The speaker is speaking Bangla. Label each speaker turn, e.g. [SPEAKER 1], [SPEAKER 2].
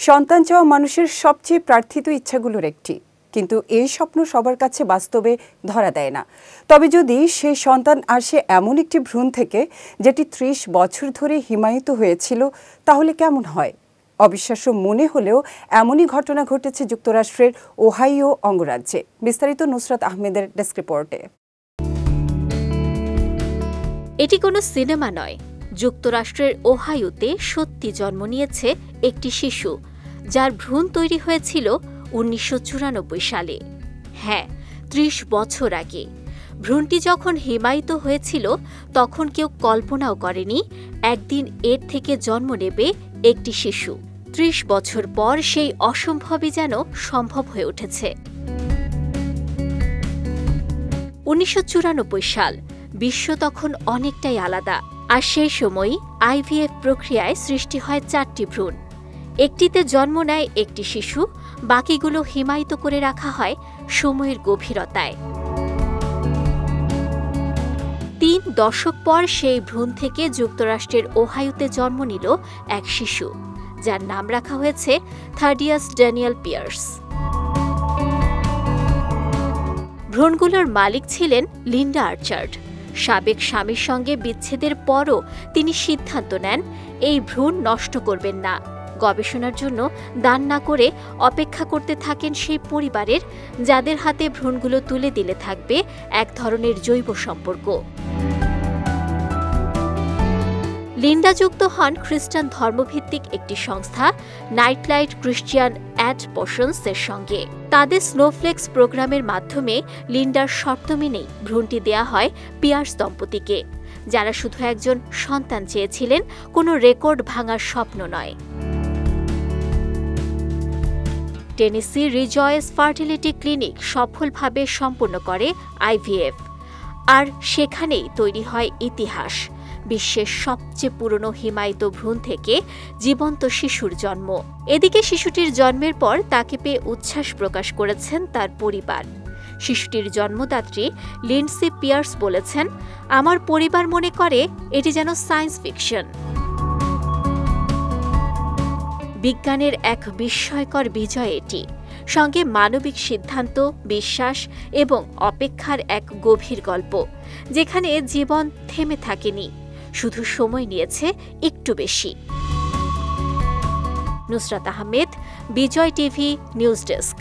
[SPEAKER 1] সন্তান চাওয়া মানুষের সবচেয়ে প্রার্থিত ইচ্ছাগুলোর একটি, কিন্তু এই স্বপ্ন সবার কাছে বাস্তবে ধরা দেয় না। তবে যদি সেই সন্তান আসে এমন একটি ভ্রূণ থেকে যেটি ৩০ বছর ধরে হিমায়িত হয়েছিল, তাহলে কেমন হয়? অবিশ্বাস্য মনে হলেও এমনই ঘটনা ঘটেছে যুক্তরাষ্ট্রের ওহাইও অঙ্গরাজ্যে। বিস্তারিত নুসরাত আহমেদের ডেস্ক রিপোর্টে।
[SPEAKER 2] এটি কোনো সিনেমা নয়। যুক্তরাষ্ট্রের ওহাইওতে সত্যি জন্ম নিয়েছে একটি শিশু, যার ভ্রূণ তৈরি হয়েছিল ১৯৯৪ সালে। হ্যাঁ, ৩০ বছর আগে। ভ্রূণটি যখন হিমায়িত হয়েছিল তখন কেউ কল্পনাও করেনি একদিন এর থেকে জন্ম নেবে একটি শিশু। ৩০ বছর পর সেই অসম্ভবই যেন সম্ভব হয়ে উঠেছে। ১৯৯৪ সাল। বিশ্ব তখন অনেকটাই আলাদা, আর সেই সময়ই আইভিএফ প্রক্রিয়ায় সৃষ্টি হয় ৪টি ভ্রূণ। একটিতে জন্ম নেয় একটি শিশু, বাকিগুলো হিমায়িত করে রাখা হয় সময়ের গভীরতায়। ৩ দশক পর সেই ভ্রূণ থেকে যুক্তরাষ্ট্রের ওহাইওতে জন্ম নিল এক শিশু, যার নাম রাখা হয়েছে থাডিয়াস ড্যানিয়েল পিয়ার্স। ভ্রূণগুলোর মালিক ছিলেন লিন্ডা আর্চার্ড। সাবেক স্বামীর সঙ্গে বিচ্ছেদের পরও তিনি সিদ্ধান্ত নেন এই ভ্রূণ নষ্ট করবেন না। গবেষণার জন্য দান না করে অপেক্ষা করতে থাকেন সেই পরিবারের, যাদের হাতে ভ্রূণগুলো তুলে দিলে থাকবে এক ধরনের জৈব সম্পর্ক। লিন্ডা যুক্ত হন খ্রিস্টান ধর্মভিত্তিক একটি সংস্থা নাইটলাইট ক্রিশ্চিয়ান অ্যাডপশনস এর সঙ্গে। তাদের স্নোফ্লেক্স প্রোগ্রামের মাধ্যমে লিন্ডার শর্ত মেনেই ভ্রূণটি দেয়া হয় পিয়ার্স দম্পতিকে, যারা শুধু একজন সন্তান চেয়েছিলেন, কোনো রেকর্ড ভাঙার স্বপ্ন নয়। টেনেসি রিজয়েস ফার্টিলিটি ক্লিনিক সফলভাবে সম্পন্ন করে আইভিএফ, আর সেখানেই তৈরি হয় ইতিহাস। বিশ্বের সবচেয়ে পুরনো হিমায়িত ভ্রূণ থেকে জীবন্ত শিশুর জন্ম। এদিকে শিশুটির জন্মের পর তাকে পেয়ে উচ্ছ্বাস প্রকাশ করেছেন তার পরিবার। শিশুটির জন্মদাত্রী লিন্ডসি পিয়ার্স বলেছেন, আমার পরিবার মনে করে এটি যেন সায়েন্স ফিকশন। বিজ্ঞানের এক বিস্ময়কর বিজয় এটি, সঙ্গে মানবিক সিদ্ধান্ত, বিশ্বাস এবং অপেক্ষার এক গভীর গল্প, যেখানে জীবন থেমে থাকেনি, শুধু সময় নিয়েছে একটু বেশি। নুসরাত আহমেদ, বিজয় টিভি নিউজ ডেস্ক।